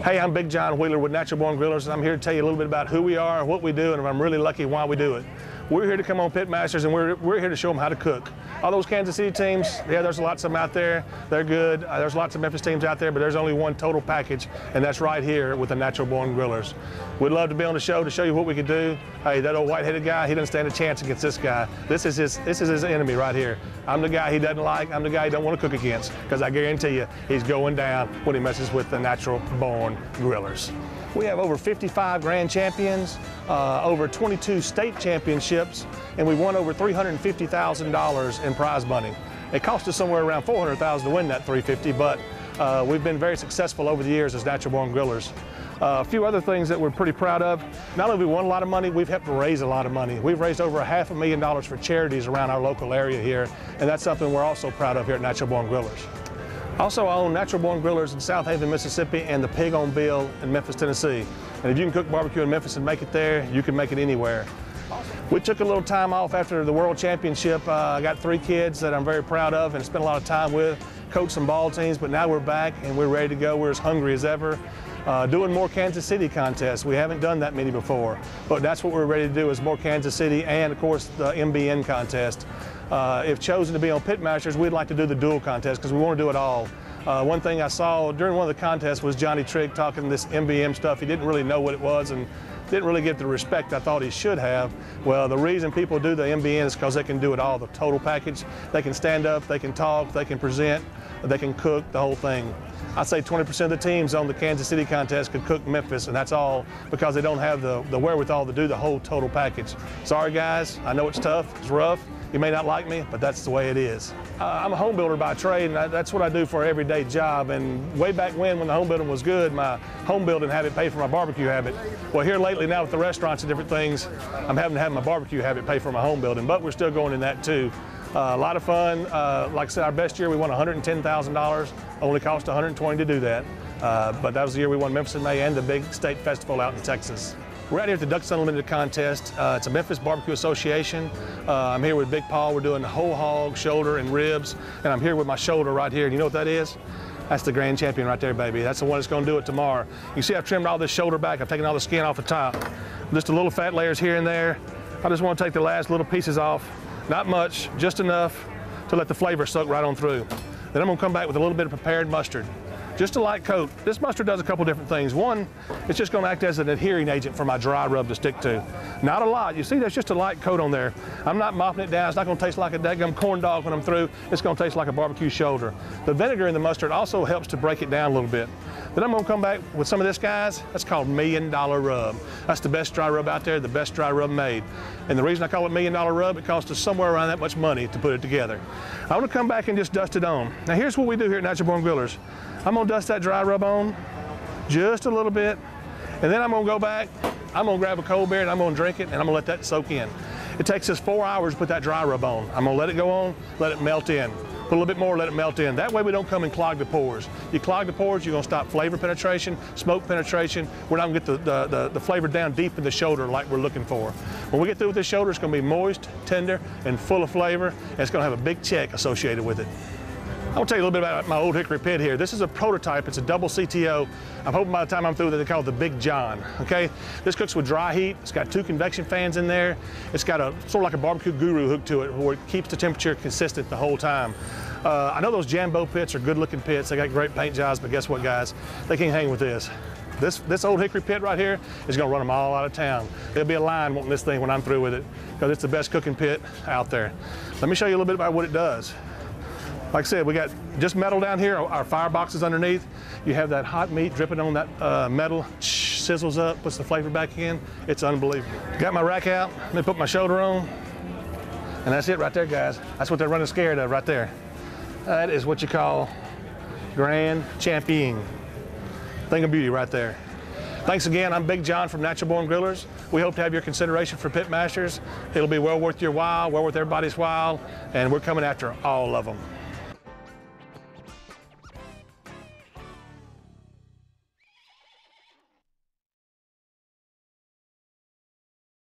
Hey, I'm Big John Wheeler with Natural Born Grillers, and I'm here to tell you a little bit about who we are, what we do, and if I'm really lucky, why we do it. We're here to come on Pitmasters, and we're here to show them how to cook. All those Kansas City teams, yeah, there's lots of them out there. They're good. There's lots of Memphis teams out there, but there's only one total package, and that's right here with the Natural Born Grillers. We'd love to be on the show to show you what we can do. Hey, that old white-headed guy, he doesn't stand a chance against this guy. This is his enemy right here. I'm the guy he doesn't like. I'm the guy he don't want to cook against, because I guarantee you, he's going down when he messes with the Natural Born Grillers. We have over 55 grand champions, over 22 state championships, and we won over $350,000 in prize money. It cost us somewhere around $400,000 to win that $350,000, but we've been very successful over the years as Natural Born Grillers. A few other things that we're pretty proud of. Not only have we won a lot of money, we've helped raise a lot of money. We've raised over $500,000 for charities around our local area here, and that's something we're also proud of here at Natural Born Grillers. Also, I own Natural Born Grillers in South Haven, Mississippi, and the Pig on Bill in Memphis, Tennessee. And if you can cook barbecue in Memphis and make it there, you can make it anywhere. We took a little time off after the World Championship. I got 3 kids that I'm very proud of and spent a lot of time with, coached some ball teams, but now we're back and we're ready to go. We're as hungry as ever. Doing more Kansas City contests. We haven't done that many before, but that's what we're ready to do, is more Kansas City and, of course, the MBN contest. If chosen to be on Pitmasters, we'd like to do the dual contest because we want to do it all. One thing I saw during one of the contests was Johnny Trigg talking this MBM stuff. He didn't really know what it was and didn't really get the respect I thought he should have. Well, the reason people do the MBN is because they can do it all, the total package. They can stand up, they can talk, they can present, they can cook, the whole thing. I'd say 20% of the teams on the Kansas City contest could cook Memphis, and that's all because they don't have the wherewithal to do the whole total package. Sorry guys, I know it's tough, it's rough. You may not like me, but that's the way it is. I'm a home builder by trade, and that's what I do for an everyday job. And way back when the home building was good, my home building habit paid for my barbecue habit. Well, here lately now with the restaurants and different things, I'm having to have my barbecue habit pay for my home building, but we're still going in that too. A lot of fun. Like I said, our best year we won $110,000. Only cost $120,000 to do that. But that was the year we won Memphis in May and the big state festival out in Texas. We're out here at the Ducks Unlimited contest. It's a Memphis Barbecue Association. I'm here with Big Paul. We're doing the whole hog, shoulder, and ribs. And I'm here with my shoulder right here. And you know what that is? That's the grand champion right there, baby. That's the one that's going to do it tomorrow. You see I've trimmed all this shoulder back. I've taken all the skin off the top. Just a little fat layers here and there. I just want to take the last little pieces off. Not much, just enough to let the flavor soak right on through. Then I'm going to come back with a little bit of prepared mustard. Just a light coat. This mustard does a couple different things. One, it's just going to act as an adhering agent for my dry rub to stick to. Not a lot. You see, there's just a light coat on there. I'm not mopping it down. It's not going to taste like a daggum corn dog when I'm through. It's going to taste like a barbecue shoulder. The vinegar in the mustard also helps to break it down a little bit. Then I'm going to come back with some of this, guys. That's called $1 Million Rub. That's the best dry rub out there, the best dry rub made. And the reason I call it $1 Million Rub, it costs us somewhere around that much money to put it together. I want to come back and just dust it on. Now here's what we do here at Natural Born Grillers. I'm going to dust that dry rub on just a little bit, and then I'm going to go back, I'm going to grab a cold beer and I'm going to drink it, and I'm going to let that soak in. It takes us 4 hours to put that dry rub on. I'm going to let it go on, let it melt in. Put a little bit more, let it melt in. That way we don't come and clog the pores. You clog the pores, you're going to stop flavor penetration, smoke penetration. We're not going to get the flavor down deep in the shoulder like we're looking for. When we get through with this shoulder, it's going to be moist, tender, and full of flavor, and it's going to have a big check associated with it. I want to tell you a little bit about my old Hickory pit here. This is a prototype. It's a double CTO. I'm hoping by the time I'm through that they call it the Big John, okay? This cooks with dry heat. It's got 2 convection fans in there. It's got a sort of like a barbecue guru hook to it where it keeps the temperature consistent the whole time. I know those Jambo pits are good looking pits. They got great paint jobs, but guess what, guys? They can't hang with this. This old Hickory pit right here is going to run them all out of town. There'll be a line wanting this thing when I'm through with it because it's the best cooking pit out there. Let me show you a little bit about what it does. Like I said, we got just metal down here, our fire boxes underneath. You have that hot meat dripping on that metal, sizzles up, puts the flavor back in. It's unbelievable. Got my rack out, let me put my shoulder on, and that's it right there, guys. That's what they're running scared of right there. That is what you call grand champion. Thing of beauty right there. Thanks again, I'm Big John from Natural Born Grillers. We hope to have your consideration for Pitmasters. It'll be well worth your while, well worth everybody's while, and we're coming after all of them.